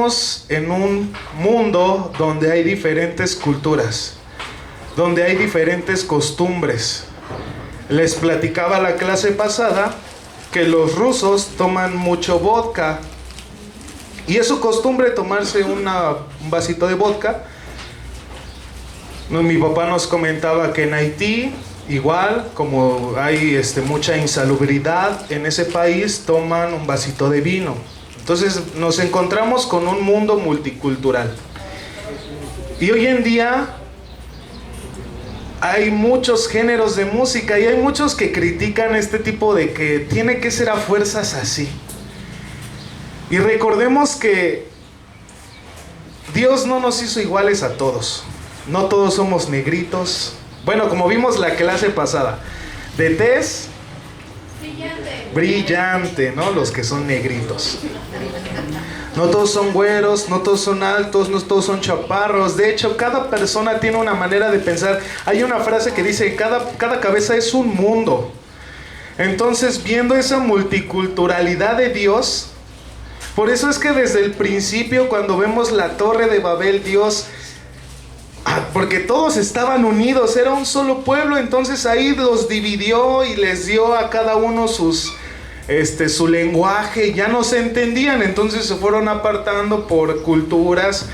vivimos en un mundo donde hay diferentes culturas, donde hay diferentes costumbres. Les platicaba la clase pasada que los rusos toman mucho vodka y es su costumbre tomarse un vasito de vodka. Mi papá nos comentaba que en Haití, igual, como hay mucha insalubridad en ese país, toman un vasito de vino. Entonces nos encontramos con un mundo multicultural. Y hoy en día hay muchos géneros de música y hay muchos que critican este tipo de que tiene que ser a fuerzas así. Y recordemos que Dios no nos hizo iguales a todos. No todos somos negritos. Bueno, como vimos la clase pasada, de tez brillante, ¿no? Los que son negritos. No todos son güeros, no todos son altos, no todos son chaparros. De hecho, cada persona tiene una manera de pensar. Hay una frase que dice, cada cabeza es un mundo. Entonces, viendo esa multiculturalidad de Dios, por eso es que desde el principio, cuando vemos la Torre de Babel, Dios... porque todos estaban unidos, era un solo pueblo, entonces ahí los dividió y les dio a cada uno su lenguaje, ya no se entendían, entonces se fueron apartando por culturas.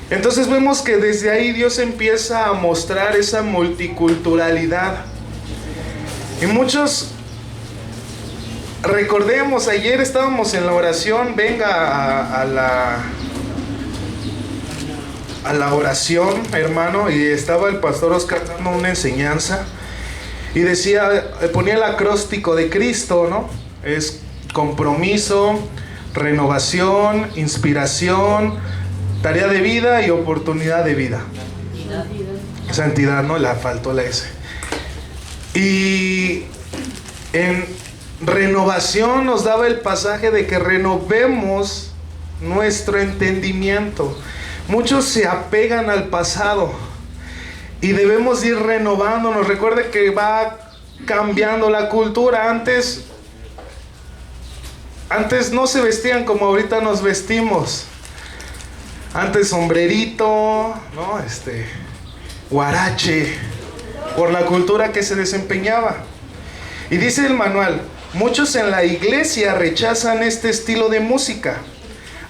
Entonces vemos que desde ahí Dios empieza a mostrar esa multiculturalidad. Y muchos, recordemos, ayer estábamos en la oración, venga a la oración, hermano, y estaba el pastor Oscar dando una enseñanza y decía, ponía el acróstico de Cristo, ¿no? Es compromiso, renovación, inspiración, tarea de vida y oportunidad de vida. Santidad, ¿no? Le faltó la S. Y en renovación nos daba el pasaje de que renovemos nuestro entendimiento. Muchos se apegan al pasado y debemos ir renovándonos. Recuerde que va cambiando la cultura. Antes no se vestían como ahorita nos vestimos. Antes sombrerito, ¿no? Huarache, por la cultura que se desempeñaba. Y dice el manual, muchos en la iglesia rechazan este estilo de música,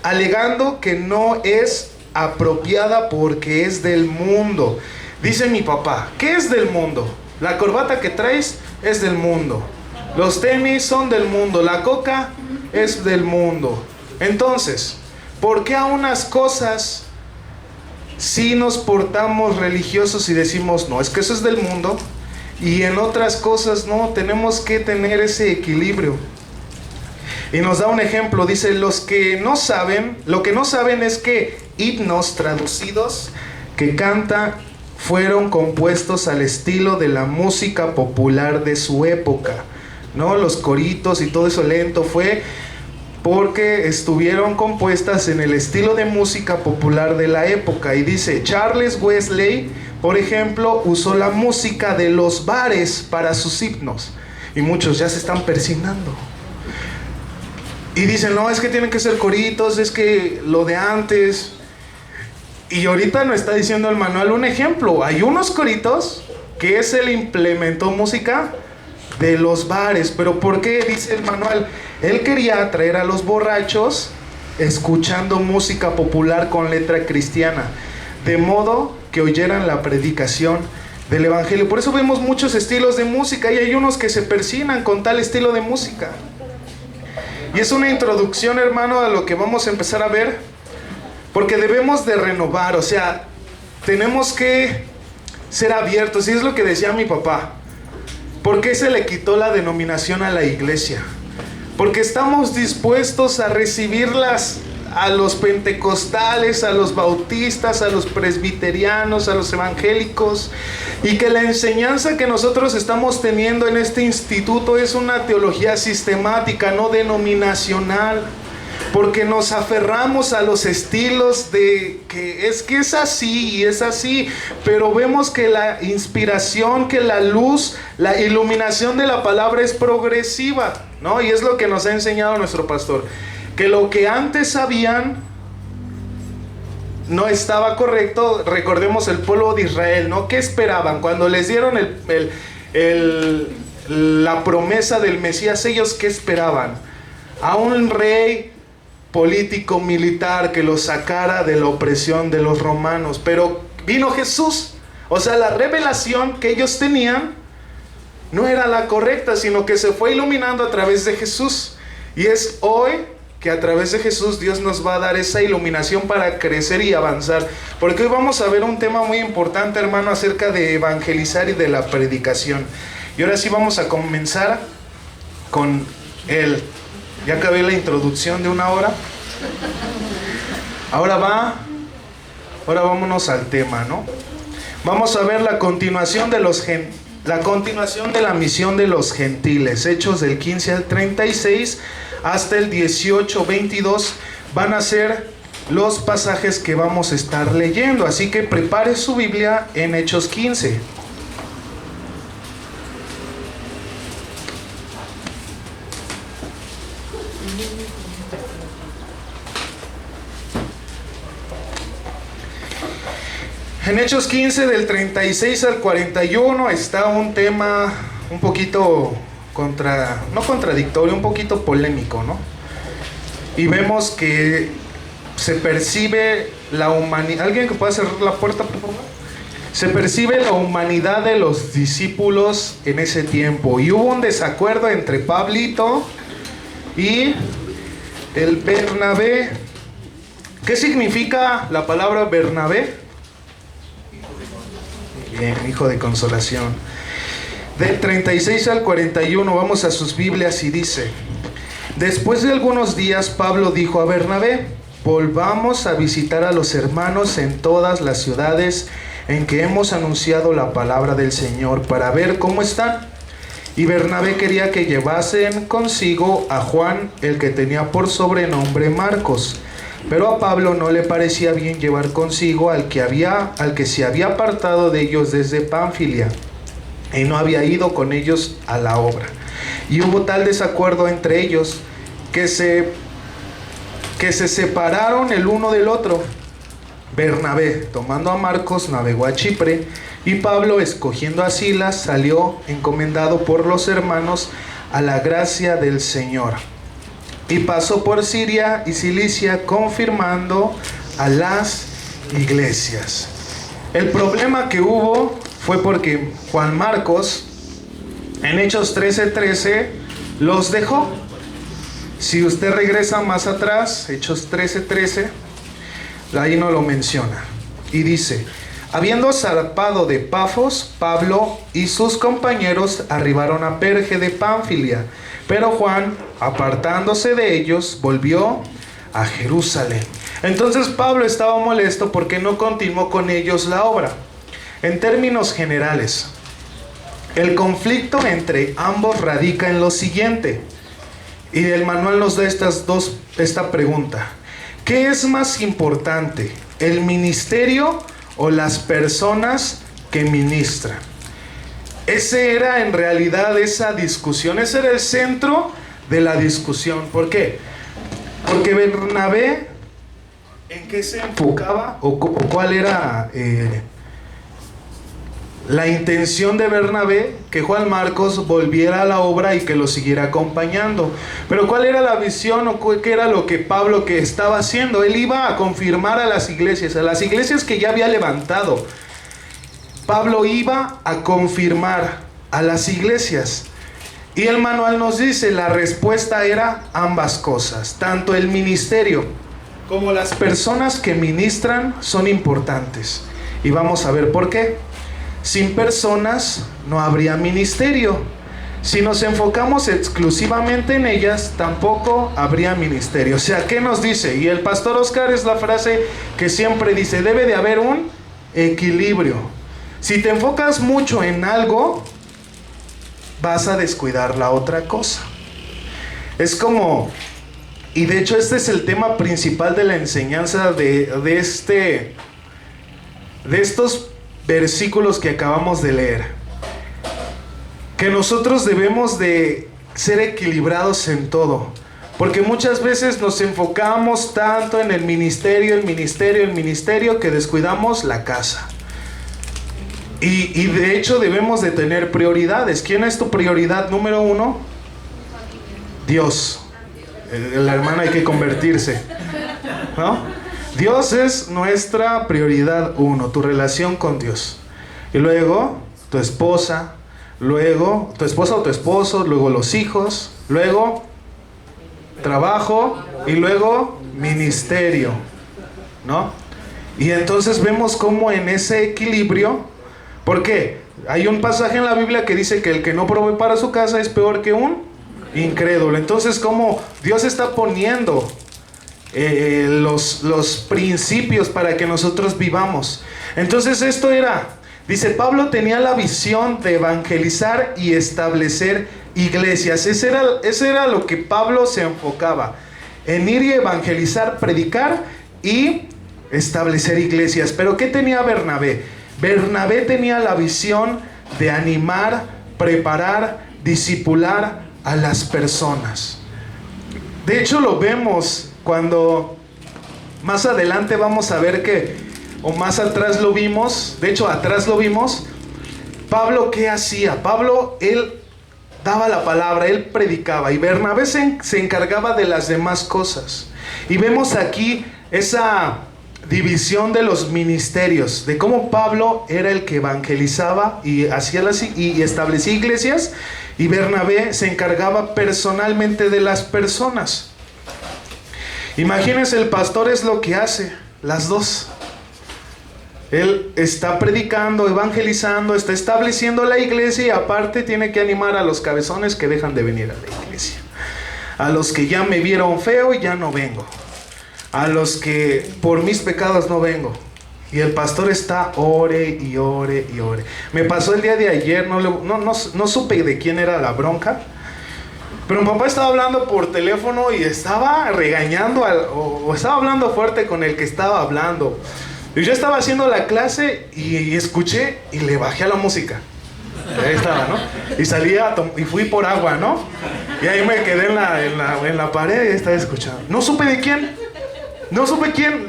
alegando que no es apropiada porque es del mundo. Dice mi papá, ¿qué es del mundo? La corbata que traes es del mundo, los tenis son del mundo, la coca es del mundo. Entonces, ¿por qué a unas cosas sí nos portamos religiosos y decimos, no, es que eso es del mundo, y en otras cosas no? Tenemos que tener ese equilibrio. Y nos da un ejemplo, dice, lo que no saben es que himnos traducidos que canta fueron compuestos al estilo de la música popular de su época, ¿no? Los coritos y todo eso lento fue porque estuvieron compuestas en el estilo de música popular de la época. Y dice, Charles Wesley, por ejemplo, usó la música de los bares para sus himnos. Y muchos ya se están persignando. Y dicen, no, es que tienen que ser coritos, es que lo de antes. Y ahorita nos está diciendo el manual un ejemplo. Hay unos coritos que él implementó música de los bares. ¿Pero por qué? Dice el manual. Él quería atraer a los borrachos escuchando música popular con letra cristiana, de modo que oyeran la predicación del evangelio. Por eso vemos muchos estilos de música y hay unos que se persignan con tal estilo de música. Y es una introducción, hermano, a lo que vamos a empezar a ver, porque debemos de renovar, o sea, tenemos que ser abiertos. Y es lo que decía mi papá. ¿Por qué se le quitó la denominación a la iglesia? Porque estamos dispuestos a recibirlas a los pentecostales, a los bautistas, a los presbiterianos, a los evangélicos, y que la enseñanza que nosotros estamos teniendo en este instituto es una teología sistemática, no denominacional, porque nos aferramos a los estilos de que es así y es así, pero vemos que la inspiración, que la luz, la iluminación de la palabra es progresiva, ¿no? Y es lo que nos ha enseñado nuestro pastor, que lo que antes sabían no estaba correcto. Recordemos el pueblo de Israel, ¿no? ¿Qué esperaban? Cuando les dieron la promesa del Mesías, ellos ¿qué esperaban? A un rey político, militar, que los sacara de la opresión de los romanos. Pero vino Jesús. O sea, la revelación que ellos tenían no era la correcta, sino que se fue iluminando a través de Jesús. Y es hoy que a través de Jesús Dios nos va a dar esa iluminación para crecer y avanzar. Porque hoy vamos a ver un tema muy importante, hermano, acerca de evangelizar y de la predicación. Y ahora sí vamos a comenzar con él. Ya acabé la introducción de 1 hora. Ahora vámonos al tema, ¿no? Vamos a ver la continuación de la misión de los gentiles. Hechos del 15 al 36 hasta el 18-22 van a ser los pasajes que vamos a estar leyendo. Así que prepare su Biblia en Hechos 15. En Hechos 15 del 36 al 41 está un tema un poquito no contradictorio, un poquito polémico, ¿no? Y vemos que se percibe la humanidad. ¿Alguien que pueda cerrar la puerta, por favor? Se percibe la humanidad de los discípulos en ese tiempo. Y hubo un desacuerdo entre Pablito y el Bernabé. ¿Qué significa la palabra Bernabé? Bien, hijo de consolación. Del 36 al 41, vamos a sus Biblias y dice: después de algunos días, Pablo dijo a Bernabé: volvamos a visitar a los hermanos en todas las ciudades en que hemos anunciado la palabra del Señor, para ver cómo están. Y Bernabé quería que llevasen consigo a Juan, el que tenía por sobrenombre Marcos. Pero a Pablo no le parecía bien llevar consigo al que se había apartado de ellos desde Panfilia, y no había ido con ellos a la obra. Y hubo tal desacuerdo entre ellos que se separaron el uno del otro. Bernabé, tomando a Marcos, navegó a Chipre, y Pablo, escogiendo a Silas, salió encomendado por los hermanos a la gracia del Señor. Y pasó por Siria y Cilicia, confirmando a las iglesias. El problema que hubo fue porque Juan Marcos, en Hechos 13:13, los dejó. Si usted regresa más atrás, Hechos 13:13, ahí no lo menciona. Y dice: habiendo zarpado de Pafos, Pablo y sus compañeros arribaron a Perge de Panfilia. Pero Juan, apartándose de ellos, volvió a Jerusalén. Entonces Pablo estaba molesto porque no continuó con ellos la obra. En términos generales, el conflicto entre ambos radica en lo siguiente. Y el manual nos da esta pregunta: ¿qué es más importante, el ministerio o las personas que ministran? Ese era en realidad esa discusión, ese era el centro de la discusión. ¿Por qué? Porque Bernabé, ¿en qué se enfocaba? ¿O cuál era la intención de Bernabé? Que Juan Marcos volviera a la obra y que lo siguiera acompañando. Pero ¿cuál era la visión o qué era lo que Pablo que estaba haciendo? Él iba a confirmar a las iglesias que ya había levantado. Pablo iba a confirmar a las iglesias. Y el manual nos dice, la respuesta era ambas cosas. Tanto el ministerio como las personas que ministran son importantes. Y vamos a ver por qué. Sin personas no habría ministerio. Si nos enfocamos exclusivamente en ellas, tampoco habría ministerio. O sea, ¿qué nos dice? Y el pastor Oscar es la frase que siempre dice: debe de haber un equilibrio. Si te enfocas mucho en algo, vas a descuidar la otra cosa. Es como, y de hecho este es el tema principal de la enseñanza de estos versículos que acabamos de leer, que nosotros debemos de ser equilibrados en todo, Porque muchas veces nos enfocamos tanto en el ministerio, que descuidamos la casa. Y de hecho debemos de tener prioridades. ¿Quién es tu prioridad número uno? Dios. La hermana hay que convertirse, ¿no? Dios es nuestra prioridad uno, tu relación con Dios. Y luego tu esposa, luego tu esposa o tu esposo, luego los hijos, luego trabajo y luego ministerio, ¿no? Y entonces vemos cómo en ese equilibrio, ¿por qué? Hay un pasaje en la Biblia que dice que el que no provee para su casa es peor que un incrédulo. Entonces, cómo Dios está poniendo los principios para que nosotros vivamos. Entonces esto era, dice Pablo, tenía la visión de evangelizar y establecer iglesias. Ese era lo que Pablo se enfocaba, en ir y evangelizar, predicar y establecer iglesias. Pero ¿qué tenía Bernabé? Bernabé tenía la visión de animar, preparar, discipular a las personas. De hecho lo vemos cuando más adelante vamos a ver que, o más atrás lo vimos, de hecho atrás lo vimos, Pablo ¿qué hacía? Pablo, él daba la palabra, él predicaba, y Bernabé se encargaba de las demás cosas. Y vemos aquí esa división de los ministerios, de cómo Pablo era el que evangelizaba y establecía iglesias, y Bernabé se encargaba personalmente de las personas. Imagínense, el pastor es lo que hace, las dos. Él está predicando, evangelizando, está estableciendo la iglesia, y aparte tiene que animar a los cabezones que dejan de venir a la iglesia, a los que ya me vieron feo y ya no vengo, a los que por mis pecados no vengo. Y el pastor está ore y ore y ore. Me pasó el día de ayer, no supe de quién era la bronca, pero mi papá estaba hablando por teléfono y estaba regañando o estaba hablando fuerte con el que estaba hablando. Y yo estaba haciendo la clase y escuché y le bajé a la música. Ahí estaba, ¿no? Y salía y fui por agua, ¿no? Y ahí me quedé en la pared y estaba escuchando. No supe de quién.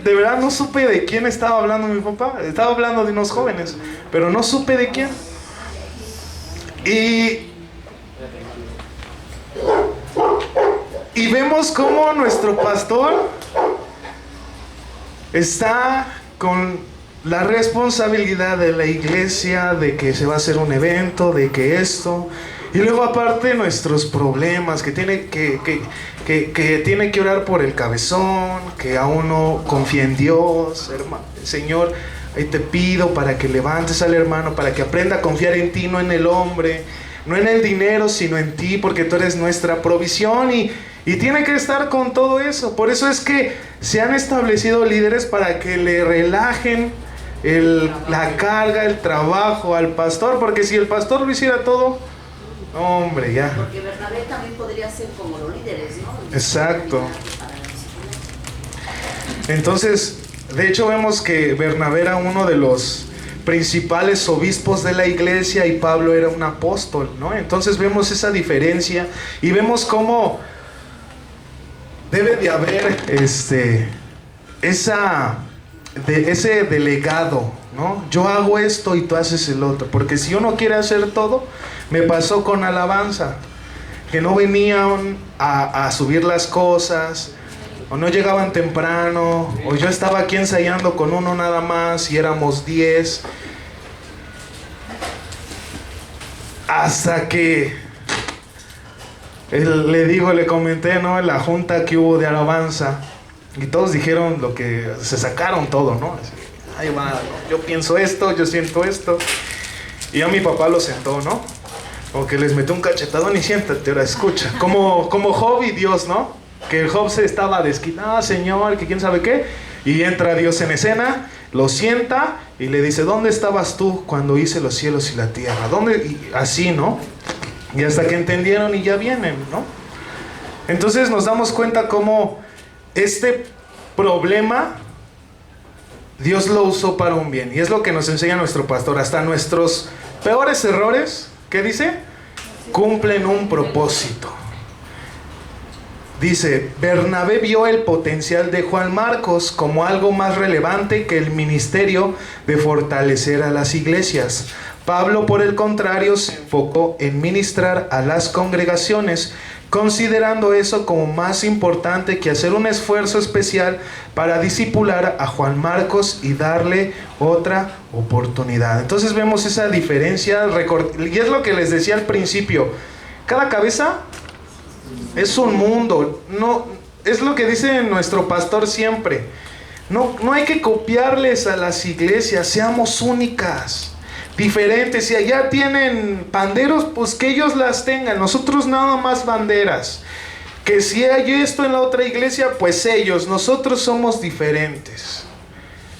De verdad no supe de quién estaba hablando mi papá. Estaba hablando de unos jóvenes, pero no supe de quién. Y vemos cómo nuestro pastor está con la responsabilidad de la iglesia, de que se va a hacer un evento, de que esto, y luego aparte nuestros problemas, que tiene que orar por el cabezón, que aún no confía en Dios. Señor, ahí te pido para que levantes al hermano, para que aprenda a confiar en ti, no en el hombre, no en el dinero, sino en ti, porque tú eres nuestra provisión. Y tiene que estar con todo eso. Por eso es que se han establecido líderes para que le relajen la carga, el trabajo al pastor, porque si el pastor lo hiciera todo, hombre, ya. Porque Bernabé también podría ser como los líderes, ¿no? Exacto. Entonces, de hecho vemos que Bernabé era uno de los principales obispos de la iglesia y Pablo era un apóstol, ¿no? Entonces vemos esa diferencia y vemos cómo debe de haber ese delegado, ¿no? Yo hago esto y tú haces el otro, porque si uno quiere hacer todo, me pasó con alabanza, que no venían a subir las cosas, o no llegaban temprano, o yo estaba aquí ensayando con uno nada más y éramos 10, hasta que le comenté, ¿no?, en la junta que hubo de alabanza, y todos dijeron lo que, se sacaron todo, ¿no? Así, ahí va, ¿no? Yo pienso esto, yo siento esto, y ya mi papá lo sentó, ¿no? Como que les metió un cachetadón y siéntate, ahora escucha, como Job y Dios, ¿no? Que el Job se estaba desquitando, Señor, que quién sabe qué, y entra Dios en escena, lo sienta y le dice, ¿dónde estabas tú cuando hice los cielos y la tierra? ¿Dónde? Y así, ¿no? Y hasta que entendieron y ya vienen, ¿no? Entonces nos damos cuenta cómo este problema Dios lo usó para un bien. Y es lo que nos enseña nuestro pastor. Hasta nuestros peores errores, ¿qué dice? Cumplen un propósito. Dice, Bernabé vio el potencial de Juan Marcos como algo más relevante que el ministerio de fortalecer a las iglesias. Pablo, por el contrario, se enfocó en ministrar a las congregaciones, considerando eso como más importante que hacer un esfuerzo especial para discipular a Juan Marcos y darle otra oportunidad. Entonces vemos esa diferencia, y es lo que les decía al principio, cada cabeza es un mundo, no, es lo que dice nuestro pastor siempre, no hay que copiarles a las iglesias, seamos únicas, diferentes. Si allá tienen panderos, pues que ellos las tengan, nosotros nada más banderas. Que si hay esto en la otra iglesia, pues ellos, nosotros somos diferentes.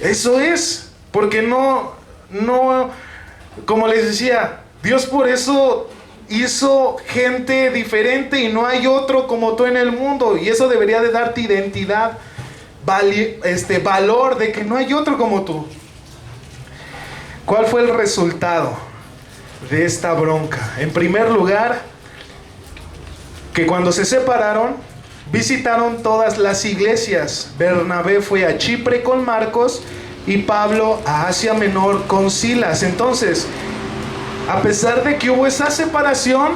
Eso es, porque no, como les decía, Dios por eso hizo gente diferente y no hay otro como tú en el mundo, y eso debería de darte identidad, valor de que no hay otro como tú. ¿Cuál fue el resultado de esta bronca? En primer lugar, que cuando se separaron, visitaron todas las iglesias. Bernabé fue a Chipre con Marcos y Pablo a Asia Menor con Silas. Entonces, a pesar de que hubo esa separación,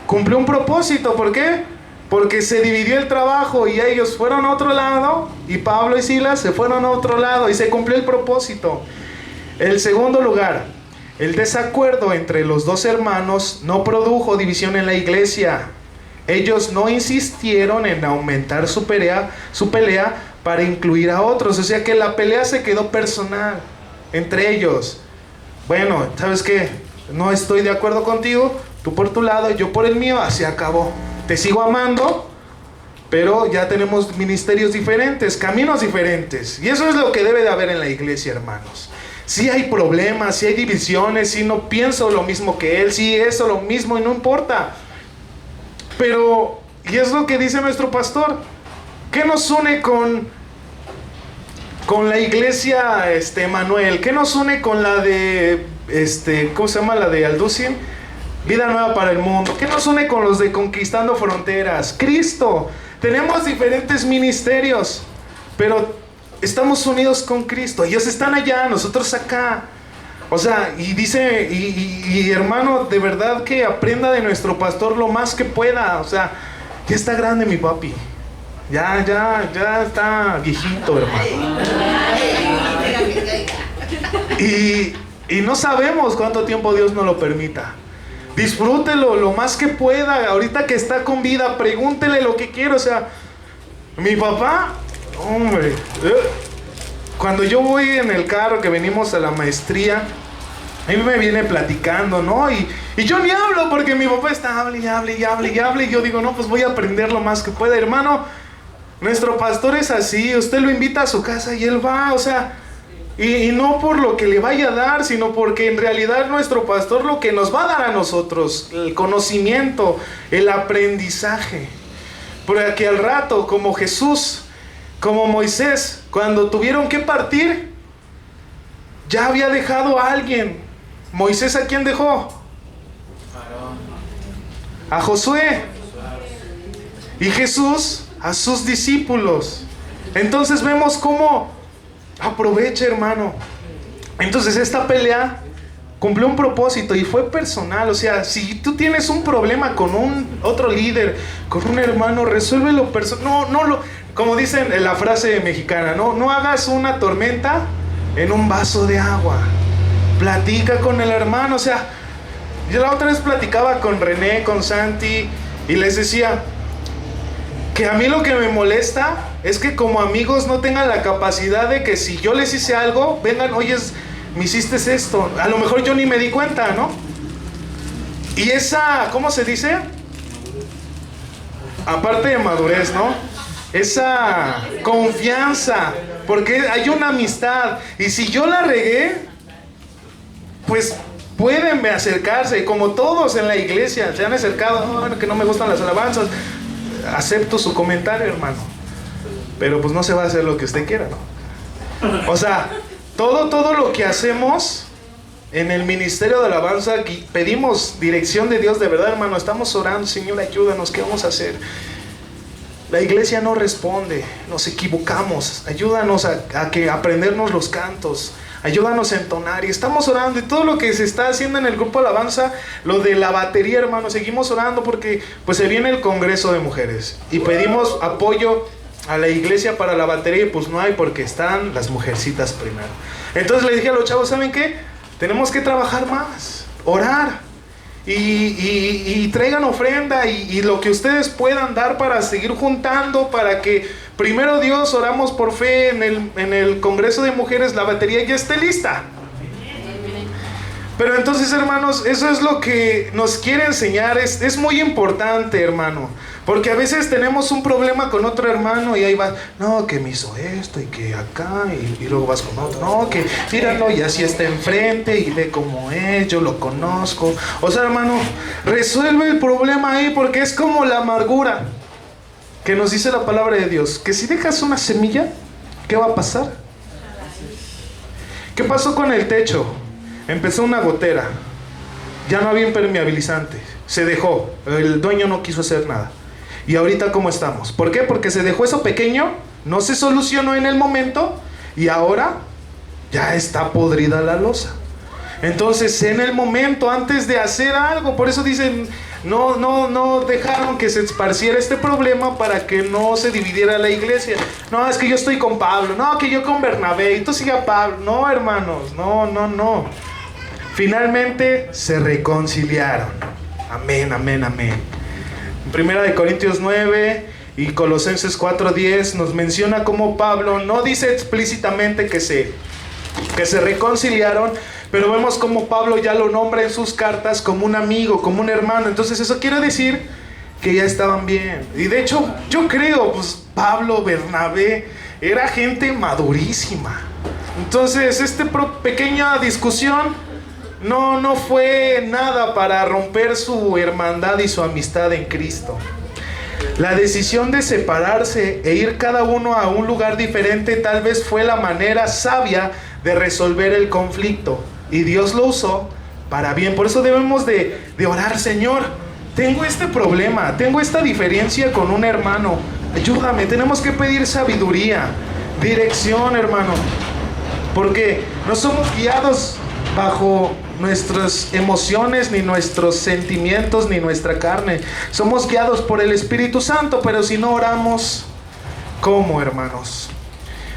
cumplió un propósito. ¿Por qué? Porque se dividió el trabajo y ellos fueron a otro lado y Pablo y Silas se fueron a otro lado y se cumplió el propósito. El segundo lugar, el desacuerdo entre los dos hermanos no produjo división en la iglesia. Ellos no insistieron en aumentar su pelea para incluir a otros. O sea que la pelea se quedó personal entre ellos. Bueno, ¿sabes qué? No estoy de acuerdo contigo, tú por tu lado, yo por el mío, así acabó. Te sigo amando, pero ya tenemos ministerios diferentes, caminos diferentes. Y eso es lo que debe de haber en la iglesia, hermanos. Si hay problemas, si hay divisiones, si no pienso lo mismo que él, si eso lo mismo y no importa. Pero, y es lo que dice nuestro pastor, ¿qué nos une con la iglesia Manuel? ¿Qué nos une con la de, ¿cómo se llama? La de Alducin, Vida Nueva para el Mundo. ¿Qué nos une con los de Conquistando Fronteras? Cristo. Tenemos diferentes ministerios, pero estamos unidos con Cristo. Ellos están allá, nosotros acá. O sea, y dice, y hermano, de verdad que aprenda de nuestro pastor lo más que pueda. O sea, ya está grande mi papi. Ya está viejito, hermano. Y no sabemos cuánto tiempo Dios nos lo permita. Disfrútelo lo más que pueda. Ahorita que está con vida, pregúntele lo que quiera. O sea, mi papá, hombre, cuando yo voy en el carro que venimos a la maestría, a mí me viene platicando, ¿no? Y yo ni hablo porque mi papá está hable y yo digo, no, pues voy a aprender lo más que pueda. Hermano, nuestro pastor es así, usted lo invita a su casa y él va, o sea, y no por lo que le vaya a dar, sino porque en realidad nuestro pastor lo que nos va a dar a nosotros, el conocimiento, el aprendizaje. Porque al rato, como Jesús, como Moisés, cuando tuvieron que partir, ya había dejado a alguien. ¿Moisés a quién dejó? A Josué. Y Jesús a sus discípulos. Entonces vemos cómo aprovecha, hermano. Entonces esta pelea cumplió un propósito y fue personal. O sea, si tú tienes un problema con otro líder, con un hermano, resuélvelo personal. Como dicen en la frase mexicana, no hagas una tormenta en un vaso de agua. Platica con el hermano. O sea, yo la otra vez platicaba con René, con Santi, y les decía que a mí lo que me molesta es que como amigos no tengan la capacidad de que si yo les hice algo, vengan, oye, me hiciste esto. A lo mejor yo ni me di cuenta, ¿no? Y esa, ¿cómo se dice? Aparte de madurez, ¿no? Esa confianza, porque hay una amistad. Y si yo la regué, pues pueden acercarse, como todos en la iglesia se han acercado. Que no me gustan las alabanzas, acepto su comentario, hermano, pero pues no se va a hacer lo que usted quiera, ¿no? O sea, todo lo que hacemos en el ministerio de alabanza, pedimos dirección de Dios, de verdad, hermano. Estamos orando, Señor, ayúdanos, ¿qué vamos a hacer? La iglesia no responde, nos equivocamos. Ayúdanos a aprendernos los cantos. Ayúdanos a entonar. Y estamos orando. Y todo lo que se está haciendo en el grupo Alabanza, lo de la batería, hermano, seguimos orando porque pues se viene el Congreso de Mujeres. Y pedimos apoyo a la iglesia para la batería. Y pues no hay porque están las mujercitas primero. Entonces le dije a los chavos, ¿saben qué? Tenemos que trabajar más, orar. Y traigan ofrenda y lo que ustedes puedan dar para seguir juntando, para que primero Dios, oramos por fe en el Congreso de Mujeres, la batería ya esté lista. Pero entonces, hermanos, eso es lo que nos quiere enseñar. Es muy importante, hermano, porque a veces tenemos un problema con otro hermano y ahí va, no, que me hizo esto y que acá, y luego vas con otro, no, que míralo y así está enfrente y ve cómo es, yo lo conozco. O sea, hermano, resuelve el problema ahí, porque es como la amargura que nos dice la palabra de Dios, que si dejas una semilla, ¿qué va a pasar? ¿Qué pasó con el techo? Empezó una gotera, ya no había impermeabilizante, se dejó, el dueño no quiso hacer nada. Y ahorita ¿cómo estamos? ¿Por qué? Porque se dejó eso pequeño, no se solucionó en el momento y ahora ya está podrida la losa. Entonces, en el momento, antes de hacer algo, por eso dicen, no dejaron que se esparciera este problema para que no se dividiera la iglesia. No, es que yo estoy con Pablo, no, que yo con Bernabé, y tú sigue a Pablo. No, hermanos, no. Finalmente se reconciliaron. Amén. En 1 Corintios 9 y Colosenses 4:10 nos menciona cómo Pablo no dice explícitamente que se reconciliaron, pero vemos cómo Pablo ya lo nombra en sus cartas como un amigo, como un hermano. Entonces eso quiere decir que ya estaban bien. Y de hecho yo creo, pues Pablo, Bernabé, era gente madurísima. Entonces pequeña discusión no fue nada para romper su hermandad y su amistad en Cristo. La decisión de separarse e ir cada uno a un lugar diferente tal vez fue la manera sabia de resolver el conflicto, y Dios lo usó para bien. Por eso debemos de orar: Señor, tengo este problema, tengo esta diferencia con un hermano, ayúdame. Tenemos que pedir sabiduría, dirección, hermano, porque no somos guiados bajo nuestras emociones, ni nuestros sentimientos, ni nuestra carne. Somos guiados por el Espíritu Santo, pero si no oramos, ¿cómo, hermanos?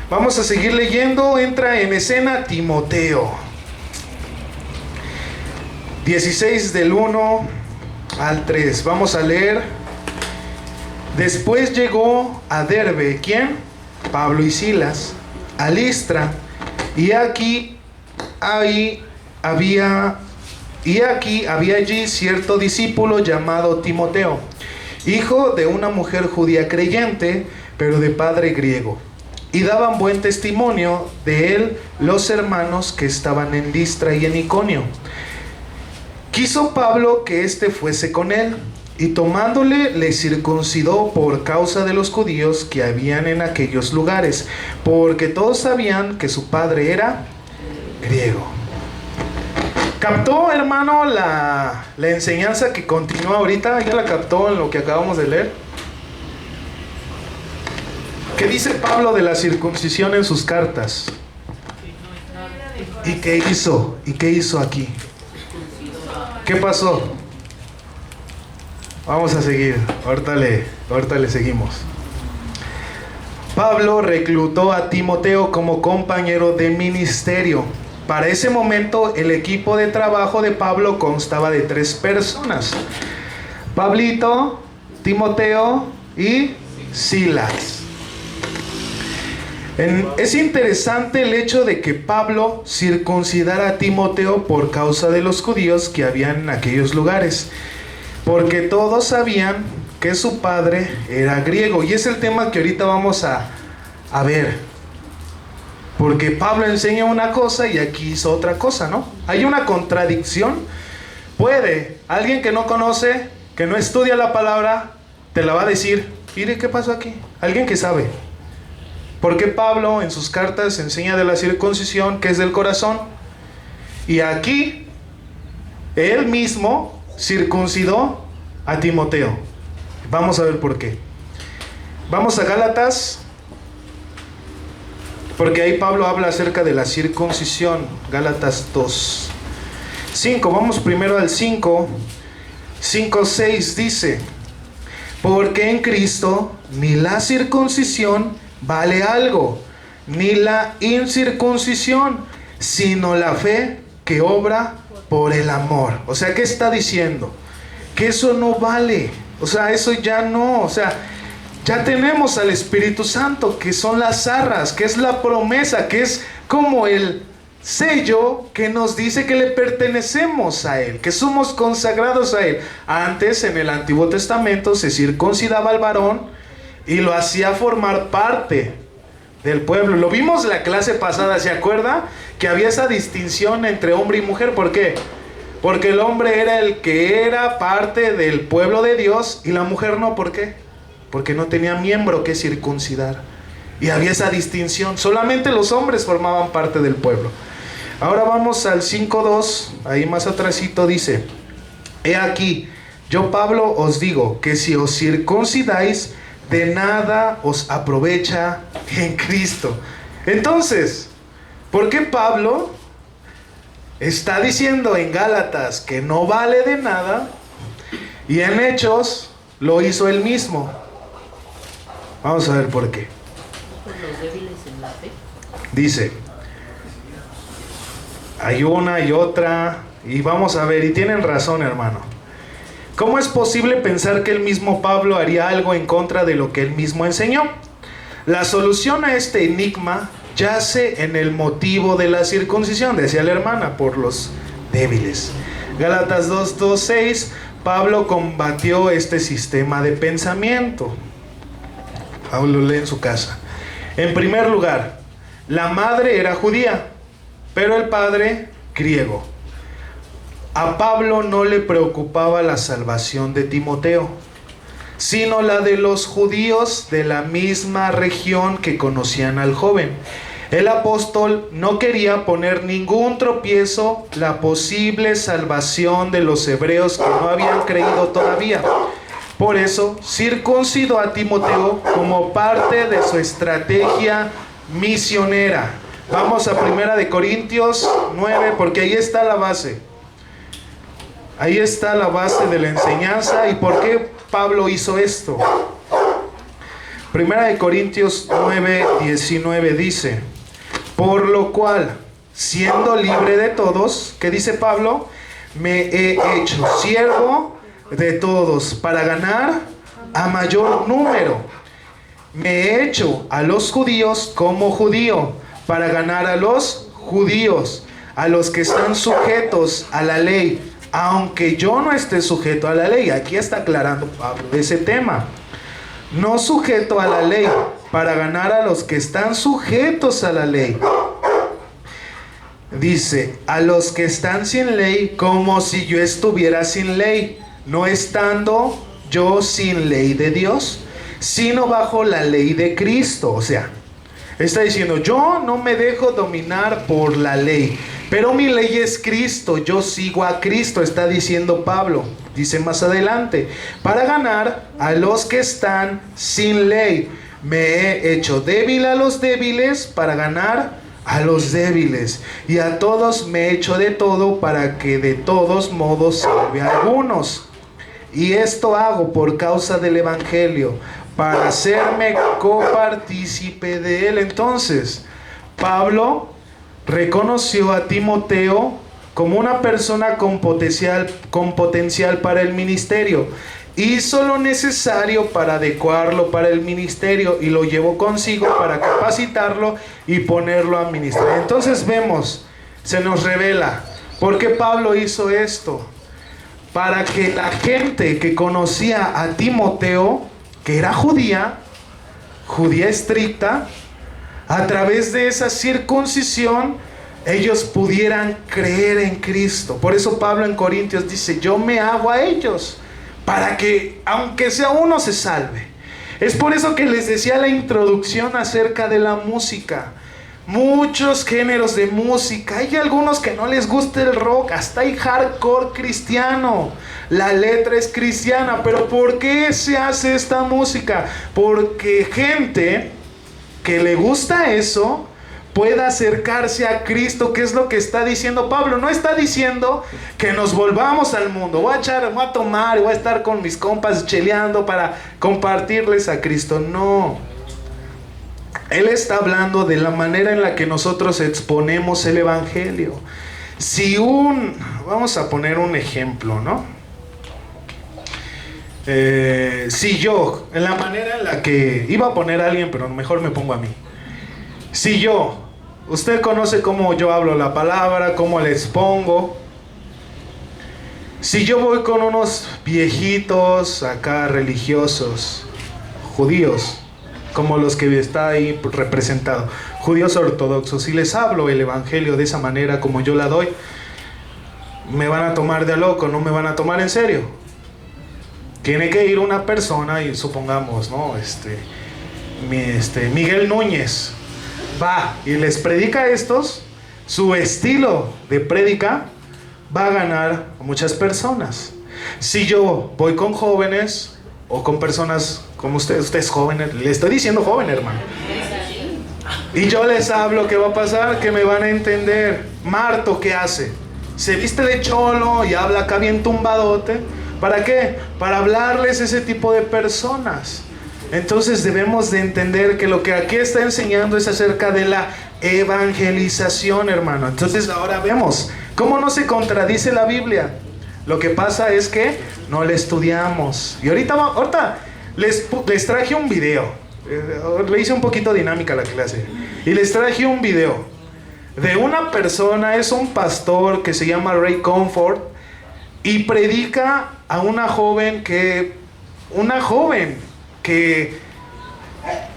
Vamos a seguir leyendo. Entra en escena Timoteo 16 del 1 al 3. Vamos a leer. Después llegó a Derbe, ¿quién? Pablo y Silas, a Listra, y aquí había allí cierto discípulo llamado Timoteo, hijo de una mujer judía creyente, pero de padre griego, y daban buen testimonio de él los hermanos que estaban en Listra y en Iconio. Quiso Pablo que éste fuese con él, y tomándole le circuncidó por causa de los judíos que habían en aquellos lugares, porque todos sabían que su padre era griego. ¿Captó, hermano, la enseñanza que continúa ahorita? ¿Ya la captó en lo que acabamos de leer? ¿Qué dice Pablo de la circuncisión en sus cartas? ¿Y qué hizo? ¿Y qué hizo aquí? ¿Qué pasó? Vamos a seguir. Ahorita le seguimos. Pablo reclutó a Timoteo como compañero de ministerio. Para ese momento, el equipo de trabajo de Pablo constaba de 3 personas: Pablito, Timoteo y Silas. Es interesante el hecho de que Pablo circuncidara a Timoteo por causa de los judíos que habían en aquellos lugares, porque todos sabían que su padre era griego. Y es el tema que ahorita vamos a ver, porque Pablo enseña una cosa y aquí hizo otra cosa, ¿no? Hay una contradicción. Puede alguien que no conoce, que no estudia la palabra, te la va a decir: mire, ¿qué pasó aquí? Alguien que sabe. Porque Pablo en sus cartas enseña de la circuncisión, que es del corazón, y aquí él mismo circuncidó a Timoteo. Vamos a ver por qué. Vamos a Gálatas, porque ahí Pablo habla acerca de la circuncisión. Gálatas 2, 5, vamos primero al 5, 6 dice: porque en Cristo ni la circuncisión vale algo, ni la incircuncisión, sino la fe que obra por el amor. O sea, ¿qué está diciendo? Que eso no vale. O sea, eso ya no. O sea, ya tenemos al Espíritu Santo, que son las arras, que es la promesa, que es como el sello que nos dice que le pertenecemos a Él, que somos consagrados a Él. Antes, en el Antiguo Testamento, se circuncidaba al varón y lo hacía formar parte del pueblo. Lo vimos la clase pasada, ¿se acuerda? Que había esa distinción entre hombre y mujer. ¿Por qué? Porque el hombre era el que era parte del pueblo de Dios y la mujer no. ¿Por qué? Porque no tenía miembro que circuncidar. Y había esa distinción. Solamente los hombres formaban parte del pueblo. Ahora vamos al 5.2. Ahí más atrásito dice: he aquí, yo Pablo os digo que si os circuncidáis, de nada os aprovecha en Cristo. Entonces, ¿por qué Pablo está diciendo en Gálatas que no vale de nada y en Hechos lo hizo él mismo? Vamos a ver por qué. Los débiles en la fe. Dice, hay una y otra, y vamos a ver, y tienen razón, hermano. ¿Cómo es posible pensar que el mismo Pablo haría algo en contra de lo que él mismo enseñó? La solución a este enigma yace en el motivo de la circuncisión, decía la hermana, por los débiles. Gálatas 2:6, Pablo combatió este sistema de pensamiento. Pablo lee en su casa. En primer lugar, la madre era judía, pero el padre griego. A Pablo no le preocupaba la salvación de Timoteo, sino la de los judíos de la misma región que conocían al joven. El apóstol no quería poner ningún tropiezo la posible salvación de los hebreos que no habían creído todavía. Por eso circuncidó a Timoteo como parte de su estrategia misionera. Vamos a 1 Corintios 9, porque ahí está la base. Ahí está la base de la enseñanza. ¿Y por qué Pablo hizo esto? 1 Corintios 9:19 dice: por lo cual, siendo libre de todos, ¿qué dice Pablo? Me he hecho siervo de todos para ganar a mayor número. Me he hecho a los judíos como judío para ganar a los judíos, a los que están sujetos a la ley, aunque yo no esté sujeto a la ley. Aquí está aclarando Pablo ese tema. No sujeto a la ley para ganar a los que están sujetos a la ley. Dice, a los que están sin ley, como si yo estuviera sin ley, no estando yo sin ley de Dios, sino bajo la ley de Cristo. O sea, está diciendo, yo no me dejo dominar por la ley, pero mi ley es Cristo, yo sigo a Cristo, está diciendo Pablo. Dice más adelante, para ganar a los que están sin ley, me he hecho débil a los débiles para ganar a los débiles, y a todos me he hecho de todo para que de todos modos salve a algunos. Y esto hago por causa del Evangelio, para hacerme copartícipe de él. Entonces, Pablo reconoció a Timoteo como una persona con potencial para el ministerio. Hizo lo necesario para adecuarlo para el ministerio y lo llevó consigo para capacitarlo y ponerlo a ministrar. Entonces vemos, se nos revela, ¿por qué Pablo hizo esto? Para que la gente que conocía a Timoteo, que era judía estricta, a través de esa circuncisión, ellos pudieran creer en Cristo. Por eso Pablo en Corintios dice, yo me hago a ellos, para que aunque sea uno se salve. Es por eso que les decía la introducción acerca de la música. muchos géneros de música. Hay algunos que no les gusta el rock, hasta hay hardcore cristiano. La letra es cristiana, pero ¿por qué se hace esta música? Porque gente que le gusta eso pueda acercarse a Cristo, que es lo que está diciendo Pablo. No está diciendo que nos volvamos al mundo. Voy a tomar y voy a estar con mis compas cheleando para compartirles a Cristo. No. Él está hablando de la manera en la que nosotros exponemos el evangelio. Vamos a poner un ejemplo, ¿no? Si yo, en la manera en la que iba a poner a alguien, pero mejor me pongo a mí. Si usted conoce cómo yo hablo la palabra, cómo le expongo. Si yo voy con unos viejitos acá religiosos, judíos, como los que está ahí representado, judíos ortodoxos, y les hablo el evangelio de esa manera como yo la doy, me van a tomar de loco, no me van a tomar en serio. Tiene que ir una persona y supongamos, ¿no? Miguel Núñez va y les predica a estos, su estilo de prédica va a ganar a muchas personas. Si yo voy con jóvenes o con personas como usted es joven, le estoy diciendo joven, hermano, y yo les hablo, ¿qué va a pasar? Que me van a entender. Marto, ¿qué hace? Se viste de cholo y habla acá bien tumbadote. ¿Para qué? Para hablarles a ese tipo de personas. Entonces debemos de entender que lo que aquí está enseñando es acerca de la evangelización, hermano. Entonces ahora vemos cómo no se contradice la Biblia. Lo que pasa es que no la estudiamos. Y ahorita les traje un video. Le hice un poquito dinámica a la clase. Y les traje un video de una persona, es un pastor que se llama Ray Comfort, y predica a una joven que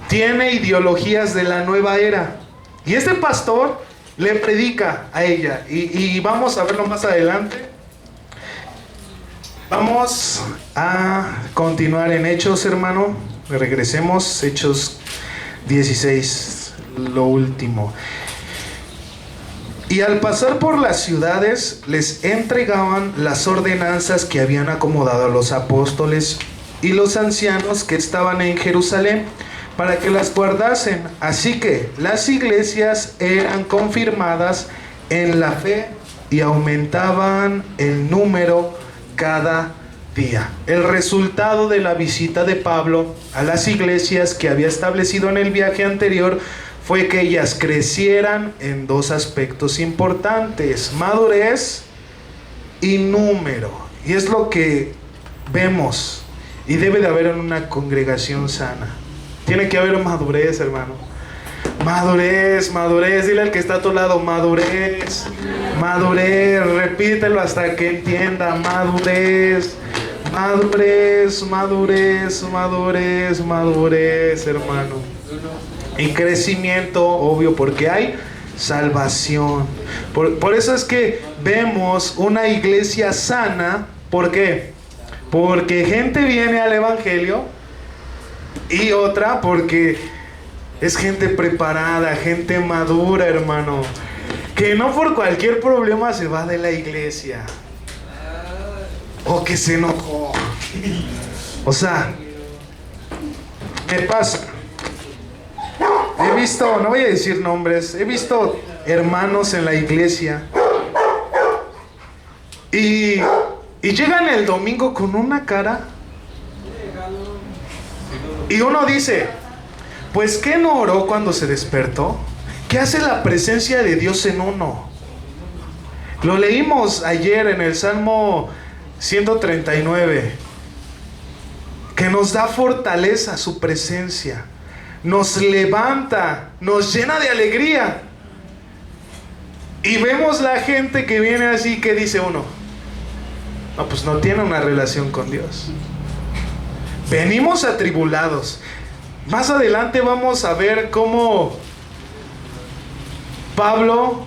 tiene ideologías de la nueva era. Y este pastor le predica a ella. Y vamos a verlo más adelante. Vamos a continuar en Hechos, hermano. Regresemos, Hechos 16, lo último. Y al pasar por las ciudades, les entregaban las ordenanzas que habían acomodado los apóstoles y los ancianos que estaban en Jerusalén, para que las guardasen. Así que las iglesias eran confirmadas en la fe y aumentaban el número cada día. El resultado de la visita de Pablo a las iglesias que había establecido en el viaje anterior fue que ellas crecieran en dos aspectos importantes: madurez y número. Y es lo que vemos y debe de haber en una congregación sana. Tiene que haber madurez, hermano. Madurez, madurez. Dile al que está a tu lado: madurez, madurez. Repítelo hasta que entienda: madurez, madurez, madurez, madurez, madurez, hermano. Y crecimiento, obvio, porque hay salvación. Por eso es que vemos una iglesia sana. ¿Por qué? Porque gente viene al evangelio, y otra porque es gente preparada, gente madura, hermano, que no por cualquier problema se va de la iglesia o que se enojó. O sea, me pasa. He visto, no voy a decir nombres, he visto hermanos en la iglesia y llegan el domingo con una cara, y uno dice: pues ¿qué no oró cuando se despertó? ¿Qué hace la presencia de Dios en uno? Lo leímos ayer en el Salmo 139, que nos da fortaleza su presencia. Nos levanta, nos llena de alegría. Y vemos la gente que viene así, que dice uno: no, pues no tiene una relación con Dios. Venimos atribulados. Más adelante vamos a ver cómo Pablo,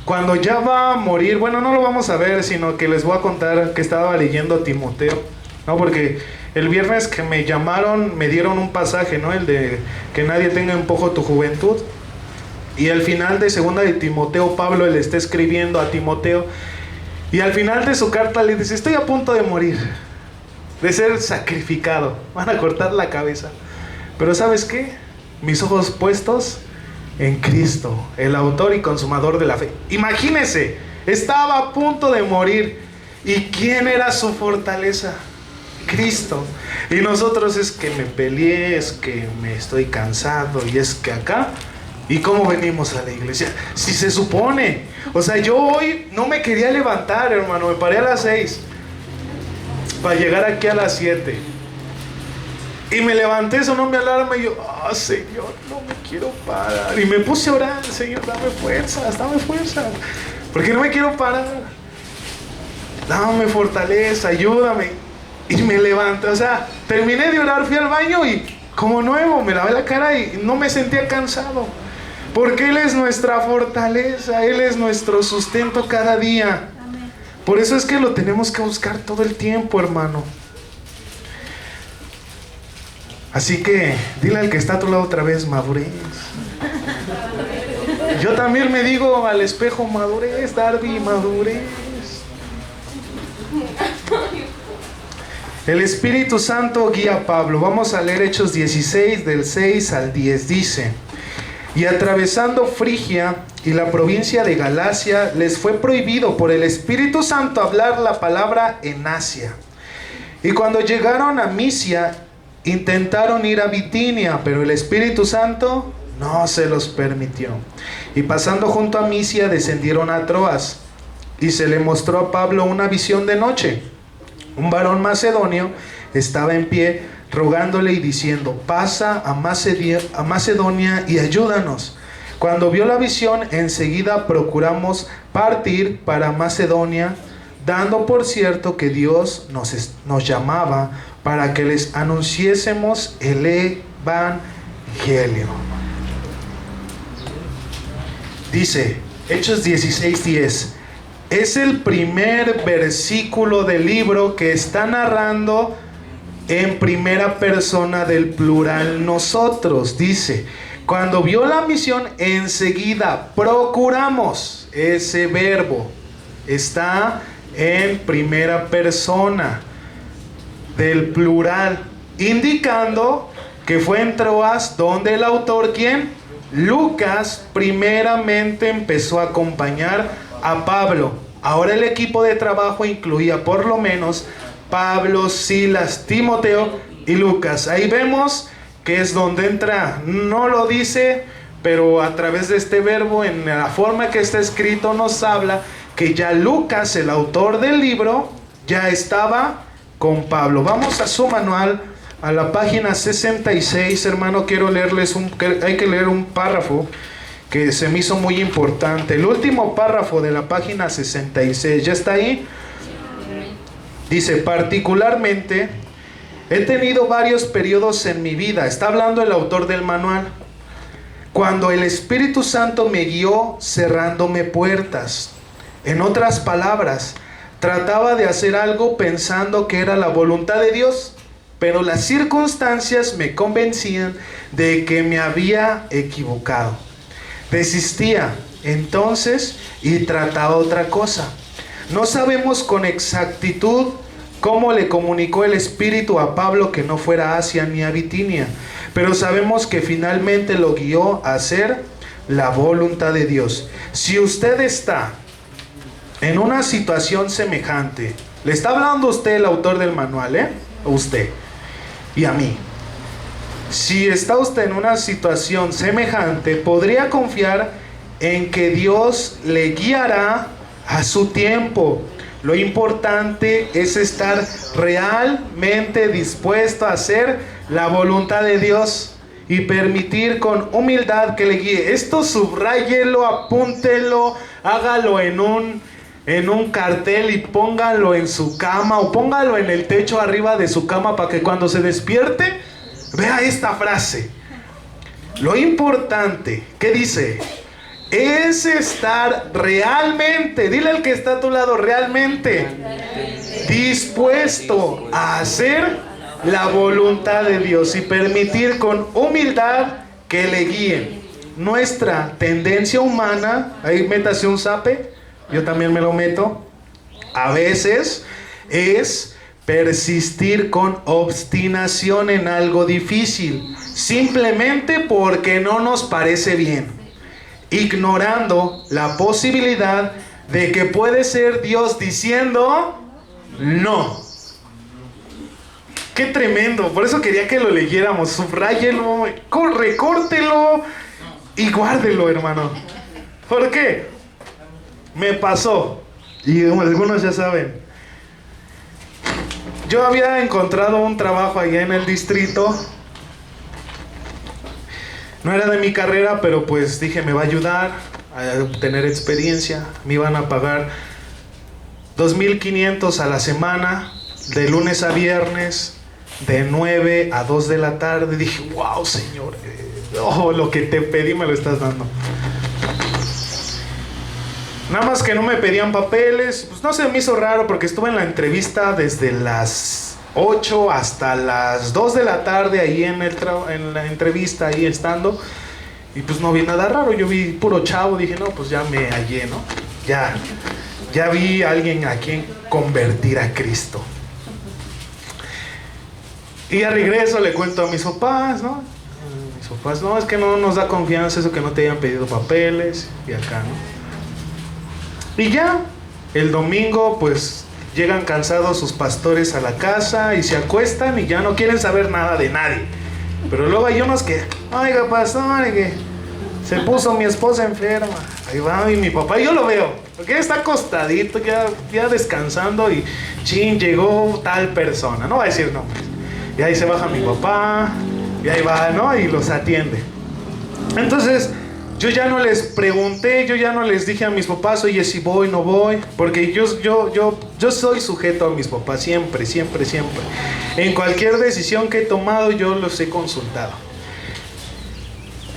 cuando ya va a morir, bueno, no lo vamos a ver, sino que les voy a contar que estaba leyendo Timoteo, ¿no? Porque el viernes que me llamaron, me dieron un pasaje, ¿no? El de que nadie tenga en poco tu juventud. Y al final de segunda de Timoteo, Pablo le está escribiendo a Timoteo. Y al final de su carta le dice: estoy a punto de morir, de ser sacrificado. Van a cortar la cabeza. Pero ¿sabes qué? Mis ojos puestos en Cristo, el autor y consumador de la fe. Imagínese, estaba a punto de morir. ¿Y quién era su fortaleza? Cristo. Y nosotros es que me peleé, es que me estoy cansado, y es que acá. ¿Y cómo venimos a la iglesia? Si se supone. O sea, yo hoy no me quería levantar, hermano. Me paré a las 6 para llegar aquí a las 7. Y me levanté, sonó mi alarma y yo: Señor, no me quiero parar. Y me puse a orar: Señor, dame fuerzas, dame fuerzas, porque no me quiero parar. Dame fortaleza, ayúdame. Y me levanté, o sea, terminé de orar, fui al baño y como nuevo, me lavé la cara y no me sentía cansado. Porque Él es nuestra fortaleza, Él es nuestro sustento cada día. Amén. Por eso es que lo tenemos que buscar todo el tiempo, hermano. Así que dile al que está a tu lado otra vez: madurez. Yo también me digo al espejo: madurez, Darby, madurez. El Espíritu Santo guía a Pablo. Vamos a leer Hechos 16 del 6 al 10. Dice: y atravesando Frigia y la provincia de Galacia, les fue prohibido por el Espíritu Santo hablar la palabra en Asia. Y cuando llegaron a Misia, intentaron ir a Bitinia, pero el Espíritu Santo no se los permitió. Y pasando junto a Misia, descendieron a Troas. Y se le mostró a Pablo una visión de noche. Un varón macedonio estaba en pie, rogándole y diciendo: pasa a Macedonia y ayúdanos. Cuando vio la visión, enseguida procuramos partir para Macedonia, dando por cierto que Dios nos llamaba para que les anunciésemos el evangelio. Dice Hechos 16:10. Es el primer versículo del libro que está narrando en primera persona del plural nosotros. Dice: cuando vio la misión, enseguida procuramos. Ese verbo está en primera persona del plural, indicando que fue en Troas donde el autor, ¿quién? Lucas, primeramente empezó a acompañar a Pablo. Ahora el equipo de trabajo incluía por lo menos Pablo, Silas, Timoteo y Lucas. Ahí vemos que es donde entra, no lo dice, pero a través de este verbo, en la forma que está escrito, nos habla que ya Lucas, el autor del libro, ya estaba con Pablo. Vamos a su manual, a la página 66, hermano. Quiero leerles hay que leer un párrafo que se me hizo muy importante. El último párrafo de la página 66, ¿ya está ahí? Dice: particularmente he tenido varios periodos en mi vida, está hablando el autor del manual, cuando el Espíritu Santo me guió cerrándome puertas. En otras palabras, trataba de hacer algo pensando que era la voluntad de Dios, pero las circunstancias me convencían de que me había equivocado. Desistía entonces y trataba otra cosa. No sabemos con exactitud cómo le comunicó el Espíritu a Pablo que no fuera a Asia ni a Bitinia, pero sabemos que finalmente lo guió a hacer la voluntad de Dios. Si usted está en una situación semejante, le está hablando a usted, el autor del manual, a usted y a mí. Si está usted en una situación semejante, podría confiar en que Dios le guiará a su tiempo. Lo importante es estar realmente dispuesto a hacer la voluntad de Dios y permitir con humildad que le guíe. Esto subráyelo, apúntelo, hágalo en un cartel y póngalo en su cama o póngalo en el techo arriba de su cama para que cuando se despierte vea esta frase. Lo importante, ¿qué dice? Es estar realmente, dile al que está a tu lado, realmente dispuesto a hacer la voluntad de Dios y permitir con humildad que le guíen. nuestra tendencia humana, ahí métase un zape, yo también me lo meto, a veces es persistir con obstinación en algo difícil, simplemente porque no nos parece bien, ignorando la posibilidad de que puede ser Dios diciendo no. Qué tremendo, por eso quería que lo leyéramos, subráyelo, recórtelo y guárdelo, hermano. ¿Por qué? Me pasó, y algunos ya saben. Yo había encontrado un trabajo allá en el distrito. No era de mi carrera, pero pues dije, me va a ayudar a obtener experiencia. Me iban a pagar 2,500 a la semana, de lunes a viernes, de 9 a 2 de la tarde. Dije, wow, Señor, lo que te pedí me lo estás dando. Nada más que no me pedían papeles, pues no se me hizo raro porque estuve en la entrevista desde las 8 hasta las 2 de la tarde ahí en la entrevista, ahí estando, y pues no vi nada raro, yo vi puro chavo, dije, no, pues ya me hallé, ¿no? Ya vi a alguien a quien convertir a Cristo. Y a regreso le cuento a mis papás, ¿no? Mis papás, no, es que no nos da confianza eso que no te hayan pedido papeles, y acá, ¿no? Y ya, el domingo pues llegan cansados sus pastores a la casa y se acuestan y ya no quieren saber nada de nadie. Pero luego hay unos que, oiga pastor, que se puso mi esposa enferma. Ahí va y mi papá, yo lo veo, porque está acostadito, ya descansando y chin, llegó tal persona, no va a decir nombres. Y ahí se baja mi papá, y ahí va, ¿no? Y los atiende. Entonces, yo ya no les pregunté, yo ya no les dije a mis papás, oye, si voy, no voy, porque yo soy sujeto a mis papás, siempre. En cualquier decisión que he tomado, yo los he consultado.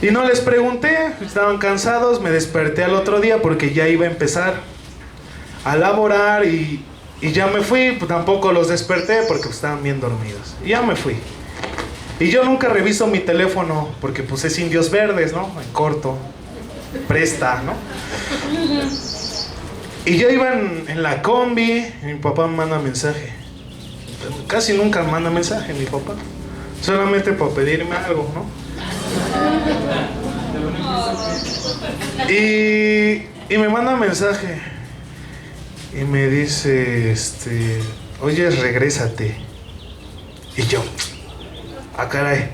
Y no les pregunté, estaban cansados, me desperté al otro día porque ya iba a empezar a laborar y ya me fui, pues tampoco los desperté porque estaban bien dormidos. Y ya me fui. Y yo nunca reviso mi teléfono porque pues es indios verdes, ¿no? En corto, presta, ¿no? Y yo iba en la combi y mi papá me manda mensaje. Casi nunca manda mensaje mi papá. Solamente para pedirme algo, ¿no? Y me manda mensaje. Y me dice, oye, regrésate. Y yo, ah, caray.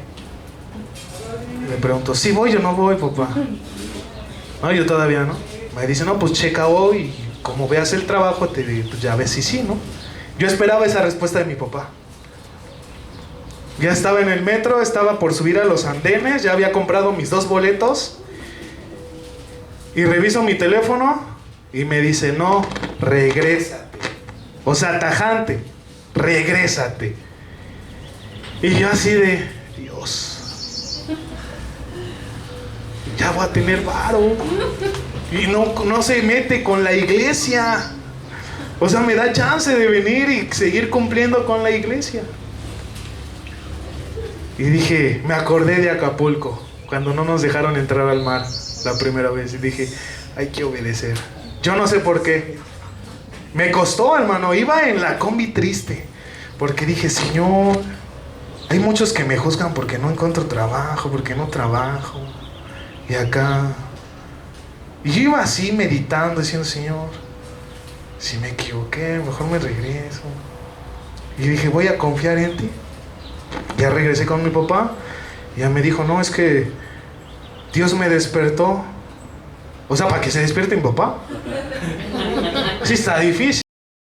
Le pregunto, ¿sí voy o no voy, papá? No, yo todavía no. Me dice, no, pues checa hoy. Como veas el trabajo, pues ya ves si sí, ¿no? Yo esperaba esa respuesta de mi papá. Ya estaba en el metro, estaba por subir a los andenes, ya había comprado mis 2 boletos. Y reviso mi teléfono y me dice, no, regrésate. O sea, tajante, regrésate. Y yo así de, Dios, ya voy a tener varo. Y no se mete con la iglesia. O sea, me da chance de venir y seguir cumpliendo con la iglesia. Y dije, me acordé de Acapulco, cuando no nos dejaron entrar al mar la primera vez. Y dije, hay que obedecer. Yo no sé por qué. Me costó, hermano, iba en la combi triste. Porque dije, Señor, hay muchos que me juzgan porque no encuentro trabajo, porque no trabajo. Y acá. Y yo iba así meditando, diciendo, Señor, si me equivoqué, mejor me regreso. Y dije, voy a confiar en ti. Ya regresé con mi papá. Y ya me dijo, no, es que Dios me despertó. O sea, para que se despierte mi papá. Sí, está difícil.